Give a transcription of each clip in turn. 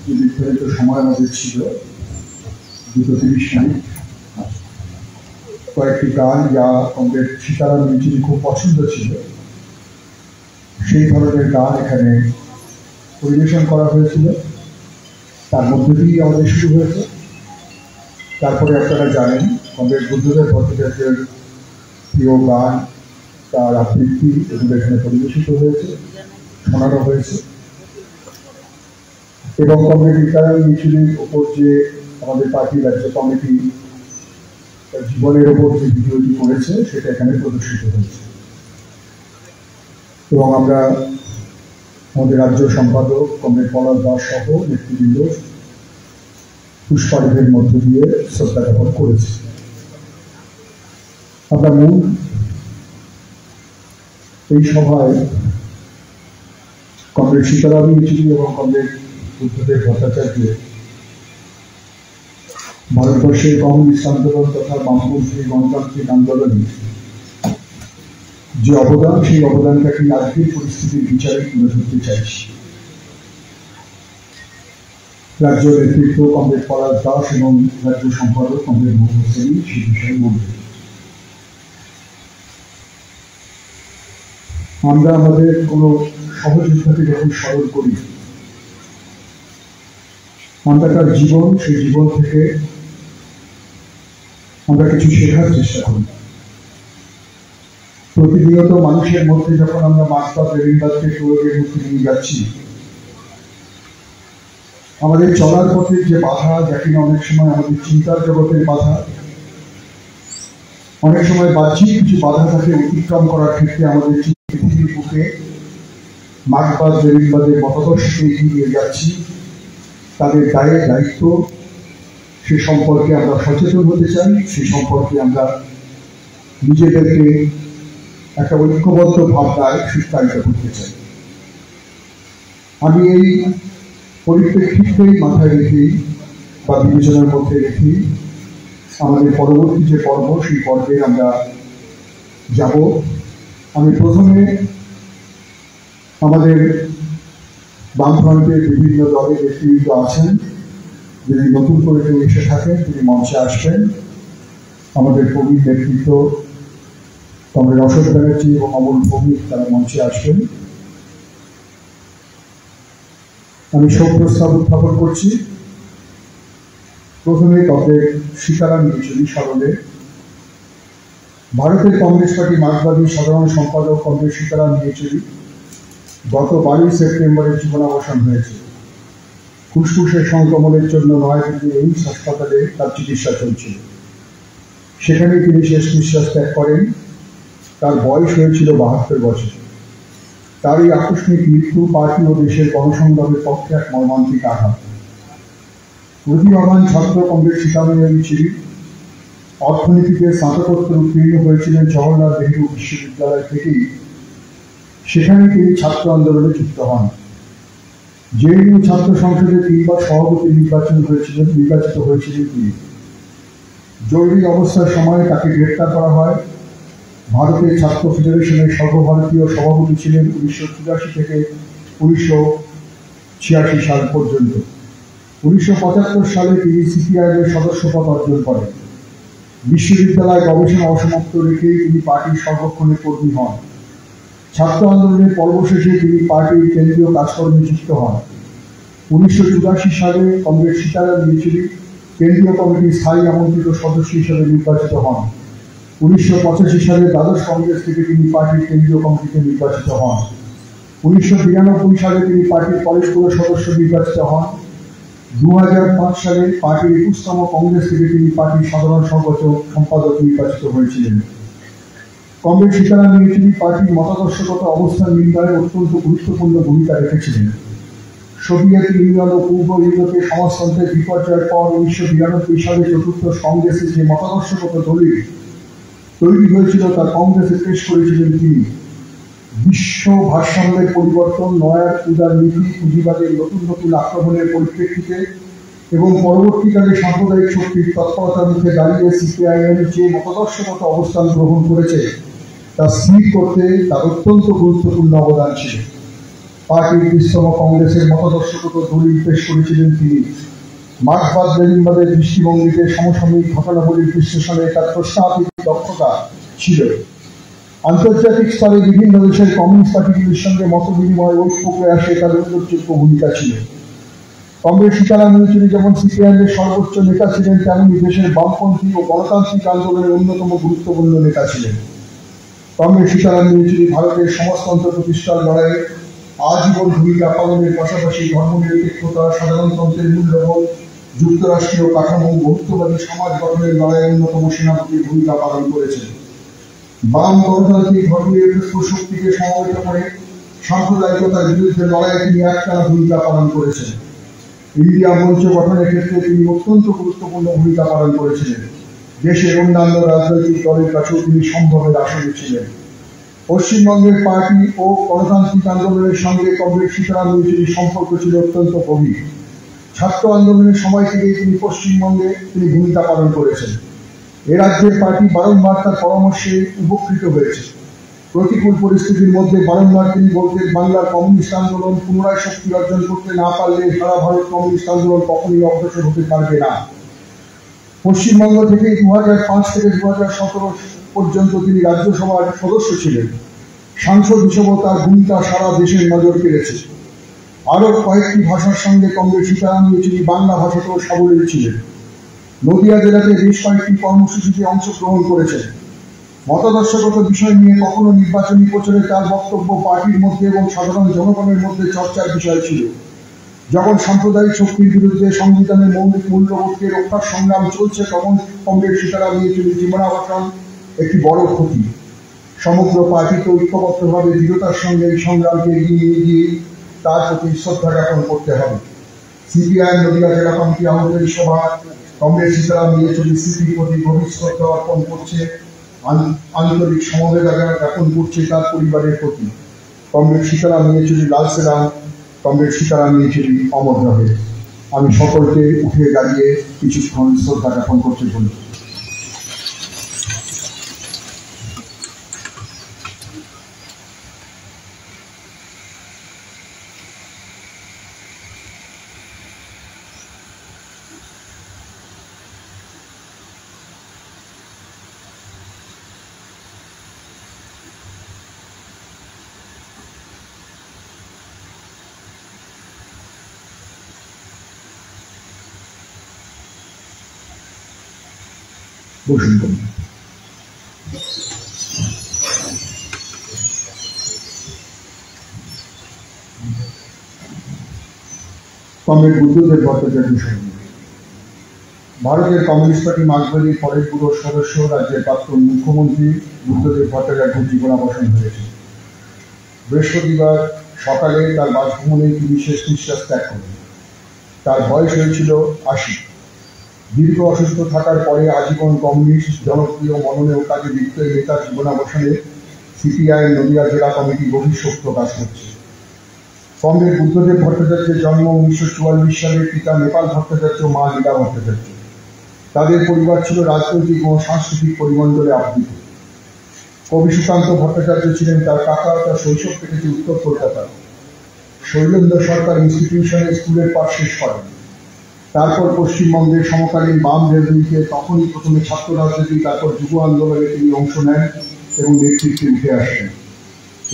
যে নির্ধারিত সময় আমাদের ছিল 2:30 মিনিট, কয়েকটি গান যা আমাদের সীতারাম ইয়েচুরি খুব পছন্দ ছিল সেই ধরনের গান এখানে পরিবেশন করা হয়েছিল। তার মধ্যে দিয়েই আমাদের শুরু হয়েছে। তারপরে আপনারা জানেন আমাদের বুদ্ধদেব ভট্টাচার্যের প্রিয় গান, তার আবৃত্তি, এগুলো এখানে পরিবেশিত হয়েছে, শোনানো হয়েছে। এবং কমরেড সীতারাম ইয়েচুরির ওপর যে আমাদের পার্টির রাজ্য কমিটি জীবনের ওপর যে ভিডিওটি করেছে সেটা এখানে প্রদর্শিত হয়েছে। এবং আমরা আমাদের রাজ্য সম্পাদক কমরেড পলাশ দাস সহ নেতৃবৃন্দ পুষ্পার্ঘ্যের মধ্য দিয়ে শ্রদ্ধা জ্ঞাপন করেছি। আমরা মূল এই সভায় কমরেড সীতারাম ইয়েচুরি এবং কমরেড বুদ্ধদেব ভট্টাচার্য ভারতবর্ষের কমিউনিস্ট আন্দোলন তথা বামপন্থী গণতান্ত্রিক আন্দোলনে যে অবদান, সেই অবদানটাকে আজকের পরিস্থিতির বিচারে তুলে ধরতে চাইছি। রাজ্য নেতৃত্ব কমরেড পলাশ দাস এবং রাজ্য সম্পাদক কমরেড মোহাম্মদ সেলিম সেই বিষয়ে বলবেন। আমরা আমাদের কোনো সহযোদ্ধাকে যখন স্মরণ করি, আমরা তার জীবন, সেই জীবন থেকে আমরা কিছু শেখার চেষ্টা করি। প্রতিনিয়ত মানুষের মধ্যে যখন আমরা মার্ক্সবাদ লেনিনবাদকে প্রয়োগের মধ্যে নিয়ে যাচ্ছি, আমাদের চলার পথের যে বাধা, যা কিনা অনেক সময় আমাদের চিন্তার জগতের বাধা, অনেক সময় বাহ্যিক কিছু বাধা থাকে অতিক্রম করার ক্ষেত্রে আমাদের পৃথিবীর বুকে মার্ক্সবাদ লেনিনবাদের মতাদর্শকে এগিয়ে নিয়ে যাচ্ছি, তাদের দায়ের দায়িত্ব, সে সম্পর্কে আমরা সচেতন হতে চাই, সে সম্পর্কে আমরা নিজেদেরকে একটা ঐক্যবদ্ধ ভাবনায় সুস্থায়িত করতে চাই। আমি এই পরিপ্রেক্ষিতেই মাথায় রেখেই বা বিবেচনার মধ্যে রেখেই আমাদের পরবর্তী যে পর্ব, সেই পর্বে আমরা যাব। আমি প্রথমে আমাদের বামফ্রন্টের বিভিন্ন দলের নেতৃবৃন্দ আছেন, যদি নতুন করে কেউ এসে থাকেন তিনি মঞ্চে আসবেন। আমাদের প্রবীণ নেতৃত্ব কমরেড অশোক ব্যানার্জি এবং অমল ভৌমিক তারা মঞ্চে আসবেন। আমি শোক প্রস্তাব উত্থাপন করছি। প্রথমে কমরেড সীতারাম ইয়েচুরি স্মরণে ভারতের কংগ্রেস পার্টি মার্ক্সবাদী সাধারণ সম্পাদক কমরেড সীতারাম ইয়েচুরি গত 22 সেপ্টেম্বরের জীবনাবসান হয়েছে। ফুসফুসের সংক্রমণের জন্য নয়াদিল্লির এইমস হাসপাতালে তার চিকিৎসা চলছিল। সেখানে তিনি শেষ নিঃশ্বাস ত্যাগ করেন। তার বয়স হয়েছিল 72 বছর। তার এই আকস্মিক মৃত্যু পার্টি ও দেশের গণসংগ্রামের পক্ষে এক মর্মান্তিক আঘাত। প্রতিভাবান ছাত্র কমরেড সীতারাম ইয়েচুরি অর্থনীতিতে স্নাতকোত্তর উত্তীর্ণ হয়েছিলেন জওহরলাল নেহরু বিশ্ববিদ্যালয় থেকেই। সেখানে তিনি ছাত্র আন্দোলনে যুক্ত হন। জেএনইউ ছাত্র সংসদে 3 বার সভাপতি নির্বাচিত হয়েছিলেন তিনি। জরুরি অবস্থার সময় তাকে গ্রেপ্তার করা হয়। ভারতের ছাত্র ফেডারেশনের সর্বভারতীয় সভাপতি ছিলেন 1984 থেকে 1986 সাল পর্যন্ত। 1975 সালে তিনি সিপিআইএম এর সদস্যপদ অর্জন করেন। বিশ্ববিদ্যালয় গবেষণা অসমাপ্ত রেখেই তিনি পার্টির সর্বক্ষণের কর্মী হন। ছাত্র আন্দোলনের পর্বশেষে তিনি পার্টির কেন্দ্রীয় কাজকর্মে যুক্ত হন। 1984 সালে কমরেড সীতারাম ইয়েচুরি কেন্দ্রীয় কমিটির স্থায়ী আমন্ত্রিত সদস্য হিসেবে নির্বাচিত হন। 1985 সালে দ্বাদশ কংগ্রেস থেকে তিনি পার্টির কেন্দ্রীয় কমিটিতে নির্বাচিত হন। 1992 সালে তিনি পার্টির পলিটব্যুরো সদস্য নির্বাচিত হন। 2005 সালে পার্টির 21তম কংগ্রেস থেকে তিনি পার্টির সাধারণ সম্পাদক নির্বাচিত হয়েছিলেন। কমরেড সীতারাম ইয়েচুরি পার্টির মতাদর্শগত অবস্থান নির্ণয়ে অত্যন্ত গুরুত্বপূর্ণ ভূমিকা রেখেছিলেন। সোভিয়েত ইউনিয়ন ও পূর্ব ইউরোপে সমাজতন্ত্রের বিপর্যয়ের পর 1992 সালে চতুর্থ কংগ্রেসের যে মতাদর্শগত দলিল তৈরি হয়েছিল তা কংগ্রেসে পেশ করেছিলেন তিনি। বিশ্ব ভারসাম্যের পরিবর্তন, নয়া উদারনীতি, পুঁজিবাদের নতুন নতুন আক্রমণের পরিপ্রেক্ষিতে এবং পরবর্তীকালে সাম্প্রদায়িক শক্তির তৎপরতার মুখে দাঁড়িয়ে সিপিআইএম যে মতাদর্শগত অবস্থান গ্রহণ করেছে তা স্থির করতে তার অত্যন্ত গুরুত্বপূর্ণ অবদান ছিল। পার্টির 20তম কংগ্রেসের মতাদর্শগত দলিল পেশ করেছিলেন তিনি। মার্ক্সবাদ লেনিনবাদের দৃষ্টিভঙ্গিতে সমসাময়িক ঘটনাবলীর বিশ্লেষণে তার প্রশ্নাতীত দক্ষতা ছিল। আন্তর্জাতিক স্তরে বিভিন্ন দেশের কমিউনিস্ট পার্টিগুলির সঙ্গে মত বিনিময় ঐক্য প্রয়াসে তার উল্লেখযোগ্য ভূমিকা ছিল। কংগ্রেস সীতারাম ইয়েচুরি যেমন সিপিআইএমের সর্বোচ্চ নেতা ছিলেন, তেমনি দেশের বামপন্থী ও গণতান্ত্রিক আন্দোলনের অন্যতম গুরুত্বপূর্ণ নেতা ছিলেন। কংগ্রেস সীতারাম ইয়েচুরি ভারতের সমাজতন্ত্র প্রতিষ্ঠার লড়াইয়ে আজীবন ভূমিকা পালনের পাশাপাশি ধর্মনিরপেক্ষতা, সাধারণতন্ত্রের মূল্যবোধ, যুক্তরাষ্ট্রীয় কাঠামো, বহুত্ববাদী সমাজ গঠনের লড়াইয়ে অন্যতম সেনাপতির ভূমিকা পালন করেছেন। বাম গণতান্ত্রিক ধর্মনিরপেক্ষ শক্তিকে সমবেত করে সাম্প্রদায়িকতার বিরুদ্ধে লড়াইয়ে তিনি একটানা ভূমিকা পালন করেছেন। ইন্ডিয়া মঞ্চ গঠনের ক্ষেত্রে তিনি অত্যন্ত গুরুত্বপূর্ণ ভূমিকা পালন করেছিলেন। দেশের অন্যান্য রাজনৈতিক দলের কাছেও তিনি সম্ভবের আসনে ছিলেন। পশ্চিমবঙ্গের পার্টি ও গণতান্ত্রিক আন্দোলনের সঙ্গে কংগ্রেস সীতারাম ইয়েচুরির সম্পর্ক ছিল অত্যন্ত গভীর। ছাত্র আন্দোলনের সময় থেকেই তিনি পশ্চিমবঙ্গে ভূমিকা পালন করেছেন। এ রাজ্যের পার্টি বারংবার তার পরামর্শে উপকৃত হয়েছে। প্রতিকূল পরিস্থিতির মধ্যে বারংবার তিনি বলতেন, বাংলার কমিউনিস্ট আন্দোলন পুনরায় শক্তি অর্জন করতে না পারলে সারা ভারত কমিউনিস্ট আন্দোলন কখনোই অগ্রসর হতে পারবে না। পশ্চিমবঙ্গ থেকে 2005 থেকে 2017 পর্যন্ত তিনি রাজ্যসভার সদস্য ছিলেন। সাংসদ হিসেবেও তার ভূমিকা সারা দেশের নজর কেড়েছে। আরও কয়েকটি ভাষার সঙ্গে কংগ্রেস সীতারাম ইয়েচুরি বাংলা ভাষাতেও সাবলীল ছিলেন। নদিয়া জেলাতে বেশ কয়েকটি কর্মসূচিতে অংশগ্রহণ করেছেন। মতাদর্শগত বিষয় নিয়ে কখনো নির্বাচনী প্রচারে তার বক্তব্য পার্টির মধ্যে এবং সাধারণ জনগণের মধ্যে চর্চার বিষয় ছিল। যখন সাম্প্রদায়িক শক্তির বিরুদ্ধে সংবিধানের মৌলিক মূল্যবোধকে রক্ষার সংগ্রাম চলছে, তখন কংগ্রেস সীতারাম ইয়েচুরির জীবনাবসান একটি বড় ক্ষতি। সমগ্র পার্টিকে ঐক্যবদ্ধভাবে দৃঢ়তার সঙ্গে এই সংগ্রামকে এগিয়ে নিয়ে গিয়ে তার প্রতি শ্রদ্ধা জ্ঞাপন করতে হবে। সিপিআইএম নদিয়া জেলা কমিটি আহ্বায়ক সভা কংগ্রেস সীতারাম ইয়েচুরির স্মৃতির প্রতি গভীর শ্রদ্ধা অর্পণ করছে, আন্তরিক সমবেদনা জ্ঞাপন করছে তার পরিবারের প্রতি। কংগ্রেস সীতারাম ইয়েচুরি লাল সেলাম, কংগ্রেস সীতারাম ইয়েচুরি অমর রহে। আমি সকলকে উঠে দাঁড়িয়ে কিছুক্ষণ শ্রদ্ধা জ্ঞাপন করতে বলি। বসুন। কমরেড বুদ্ধদেব ভট্টাচার্য সঙ্গে ভারতের কমিউনিস্ট পার্টি মার্ক্সবাদী পরের ব্যুরোর সদস্য, রাজ্যের প্রাক্তন মুখ্যমন্ত্রী বুদ্ধদেব ভট্টাচার্যের জীবনাবসান হয়েছে। বৃহস্পতিবার সকালে তার বাসভবনে তিনি শেষ নিঃশ্বাস ত্যাগ করেন। তার বয়স হয়েছিল 80। দীর্ঘ অসুস্থ থাকার পরে আজীবন কমিউনিস্ট জনপ্রিয় মননেও কাজে লিপ্ত এই নেতার জীবনাবসানে সিপিআইএম নদিয়া জেলা কমিটি গভীর শোক প্রকাশ করছে। কমরেড বুদ্ধদেব ভট্টাচার্যের জন্ম 1944 সালে। পিতা নেপাল ভট্টাচার্য, মা লীলা ভট্টাচার্য। তাদের পরিবার ছিল রাজনৈতিক ও সাংস্কৃতিক পরিমণ্ডলে আবৃত। কবি সুকান্ত ভট্টাচার্য ছিলেন তার কাকা। তার শৈশব কেটেছে উত্তর কলকাতা। শৈলেন্দ্র সরকার ইনস্টিটিউশনে স্কুলের পাঠ শেষ করেন। তারপর পশ্চিমবঙ্গের সমকালীন বাম রাজনীতিতে তখনই প্রথমে ছাত্র রাজনীতি, তারপর যুব আন্দোলনে তিনি অংশ নেন এবং নেতৃত্বে উঠে আসেন।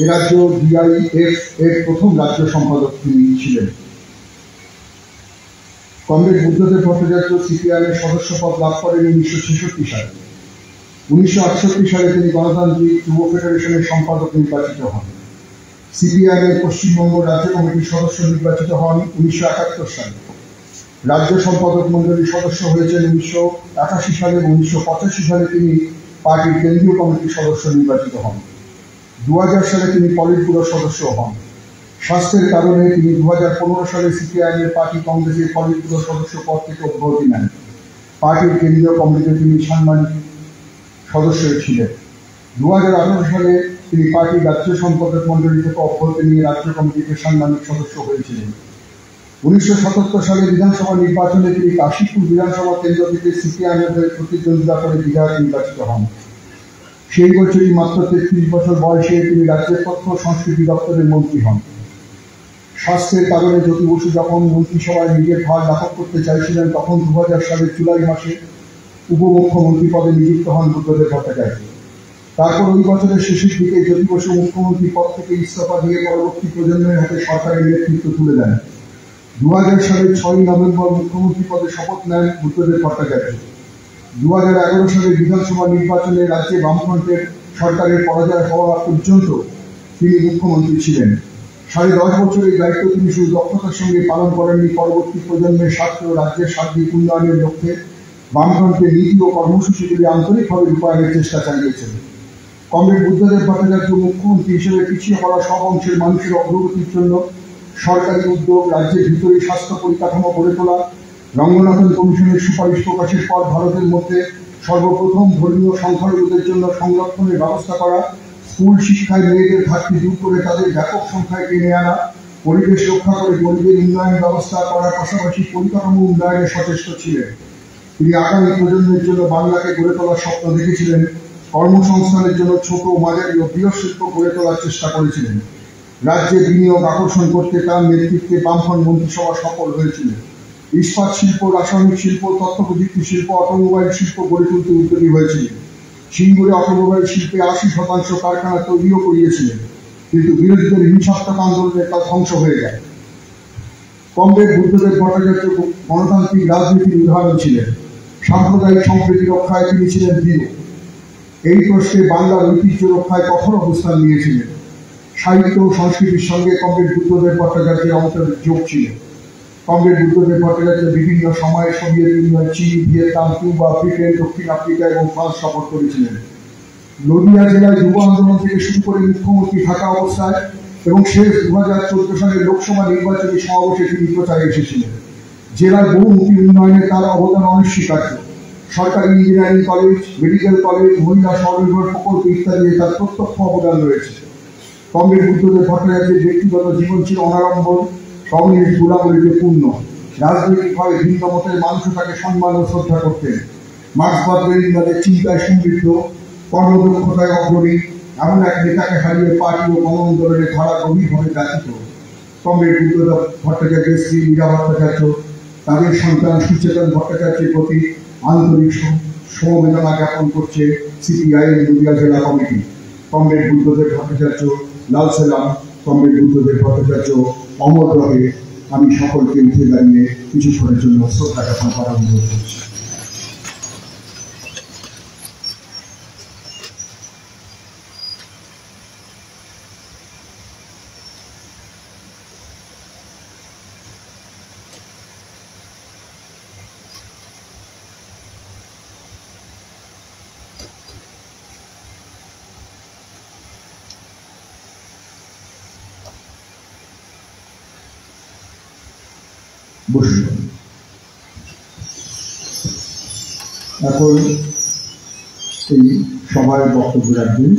এ রাজ্য ডিআইএফ এর প্রথম রাজ্য সম্পাদক তিনি ছিলেন। কমরেড বুদ্ধদেব ভট্টাচার্য সিপিআইএমের সদস্য পদ লাভ করেন 1966 সালে। 1968 সালে তিনি গণতান্ত্রিক যুব ফেডারেশনের সম্পাদক নির্বাচিত হন। সিপিআইএমের পশ্চিমবঙ্গ রাজ্য কমিটির সদস্য নির্বাচিত হন 1971 সালে। রাজ্য সম্পাদক মন্ডলীর সদস্য হয়েছেন 1981 সালে। 1985 সালে তিনি পার্টির কেন্দ্রীয় কমিটির সদস্য নির্বাচিত হন। 2000 সালে তিনি পলিট ব্যুরোর সদস্য হন। স্বাস্থ্যের কারণে তিনি 2015 সালে সিপিআইএমের পার্টি কংগ্রেসের পলিট ব্যুরোর সদস্য পদ থেকে অব্যাহতি নেন। পার্টির কেন্দ্রীয় কমিটিতে তিনি সাংবাদিক সদস্য ছিলেন। 2018 সালে তিনি পার্টির রাজ্য সম্পাদক মন্ডলী থেকে অব্যাহতি নিয়ে রাজ্য কমিটিতে সাংবাদিক সদস্য হয়েছিলেন। 1977 সালে বিধানসভা নির্বাচনে তিনি কাশীপুর বিধানসভা কেন্দ্র থেকে সিপিআইএমের হয়ে প্রতিদ্বন্দ্বিতা করে বিধায়ক নির্বাচিত হন। সেই বছরই মাত্র 33 বছর বয়সে তিনি রাজ্যের তথ্য সংস্কৃতি দপ্তরের মন্ত্রী হন। স্বাস্থ্যের কারণে জ্যোতি বসু যখন মন্ত্রিসভায় নিজের ভার লাঘব করতে চাইছিলেন, তখন 2000 সালের জুলাই মাসে উপমুখ্যমন্ত্রী পদে নিযুক্ত হন বুদ্ধদেব ভট্টাচার্য। তারপর ওই বছরের শেষের দিকে জ্যোতি বসু মুখ্যমন্ত্রী পদ থেকে ইস্তফা দিয়ে পরবর্তী প্রজন্মের হাতে সরকারের নেতৃত্ব তুলে দেন। 2000 সালের 6 নভেম্বর মুখ্যমন্ত্রী পদে শপথ নেন বুদ্ধদেব ভট্টাচার্য। 2011 সালের বিধানসভা নির্বাচনে রাজ্যে বামফ্রন্টের সরকারের পরাজয় হওয়া পর্যন্ত তিনি মুখ্যমন্ত্রী ছিলেন। 10.5 বছরের দায়িত্ব তিনি শুধু দক্ষতার সঙ্গে পালন করেননি, পরবর্তী প্রজন্মের স্বার্থ ও রাজ্যের সার্বিক উন্নয়নের লক্ষ্যে বামফ্রন্টের নীতি ও কর্মসূচিগুলি আন্তরিকভাবে রূপায়ণের চেষ্টা চালিয়েছেন। কমরেড বুদ্ধদেব ভট্টাচার্য মুখ্যমন্ত্রী হিসেবে পিছিয়ে পড়া সব অংশের মানুষের অগ্রগতির জন্য সরকারি উদ্যোগ, রাজ্যের ভিতরে স্বাস্থ্য পরিকাঠামো গড়ে তোলা, রঙ্গনাথন কমিশনের সুপারিশ প্রকাশের পর ভারতের মধ্যে সর্বপ্রথম ধর্মীয় সংখ্যালঘুদের জন্য সংরক্ষণের ব্যবস্থা করা, স্কুল শিক্ষায় মেয়েদের ঘাটতি দূর করে তাদের ব্যাপক সংখ্যায় টেনে আনা, পরিবেশ রক্ষা করে গরিবের উন্নয়ন ব্যবস্থা করার পাশাপাশি পরিকাঠামো উন্নয়নে সচেষ্ট ছিলেন। তিনি আগামী প্রজন্মের জন্য বাংলাকে গড়ে তোলার স্বপ্ন দেখেছিলেন, কর্মসংস্থানের জন্য ছোট, মাঝারি ও বৃহৎ শিল্প গড়ে তোলার চেষ্টা করেছিলেন। রাজ্যে বিনিয়োগ আকর্ষণ করতে তার নেতৃত্বে বামফ্রন্ট মন্ত্রিসভা সফল হয়েছিল। ইস্পাত শিল্প, রাসায়নিক শিল্প, তথ্য প্রযুক্তি শিল্প, অটোমোবাইল শিল্প গড়ে তুলতে উদ্যোগী হয়েছিল। সিঙ্গুরে অটোমোবাইল শিল্পে 80% কারখানা তৈরিও করিয়েছিলেন, কিন্তু বিরোধীদের হিংসাত্মক আন্দোলনে তা ধ্বংস হয়ে যায়। কমরেড বুদ্ধদেব ভট্টাচার্য গণতান্ত্রিক রাজনীতির উদাহরণ ছিলেন। সাম্প্রদায়িক সম্প্রীতি রক্ষায় তিনি ছিলেন দৃঢ়। এই প্রশ্নে বাংলার ঐতিহ্য রক্ষায় কঠোর অবস্থান নিয়েছিলেন। সাহিত্য ও সংস্কৃতির সঙ্গে কমরেড বুদ্ধদেব ভট্টাচার্যের অন্তরের যোগ ছিল। কমরেড বুদ্ধদেব ভট্টাচার্য বিভিন্ন সময়ে সোভিয়েত ইউনিয়ন, চীন, ভিয়েতনাম, কিউবা, ব্রিটেন, দক্ষিণ আফ্রিকা এবং ফ্রান্স সফর করেছিলেন। নদিয়া জেলায় যুব আন্দোলন থেকে শুরু করে মুখ্যমন্ত্রী থাকা অবস্থায় এবং শেষ 2014 সালের লোকসভা নির্বাচনী সমাবেশে তিনি প্রচারে এসেছিলেন। জেলার বহুমুখী উন্নয়নে তার অবদান অনস্বীকার্য। সরকারি ইঞ্জিনিয়ারিং কলেজ, মেডিকেল কলেজ, মহিলা স্বনির্ভর প্রকল্প ইত্যাদি তার প্রত্যক্ষ অবদান রয়েছে। কমরেড বুদ্ধদেব ভট্টাচার্যের ব্যক্তিগত জীবন ছিল অনাড়ম্বর, কমিউনিস্ট গুণাবলীতে পূর্ণ। রাজনৈতিকভাবে ভিন্ন মতের মানুষও তাকে সম্মান ও শ্রদ্ধা করতেন। মার্ক্সবাদ লেনিনবাদের চিন্তায় সমৃদ্ধ, কর্মদক্ষতায় অগ্রণী এমন এক নেতাকে হারিয়ে পার্টি ও গণ আন্দোলনের ধারা গভীরভাবে ব্যথিত। কমরেড বুদ্ধদেব ভট্টাচার্যের স্ত্রী মীরা ভট্টাচার্য তাদের সন্তান সুচেতন ভট্টাচার্যের প্রতি আন্তরিক সমবেদনা জ্ঞাপন করছে সিপিআইএম নদিয়া জেলা কমিটি। কমরেড বুদ্ধদেব ভট্টাচার্য লাল সালাম। কমরেড বুদ্ধদেব ভট্টাচার্য অমর রহে। আমি সকলকে উঠে দাঁড়িয়ে কিছুক্ষণের জন্য শ্রদ্ধা জ্ঞাপন করার অনুরোধ করছি। বসুন। এখন এই সভায় বক্তব্য রাখবেন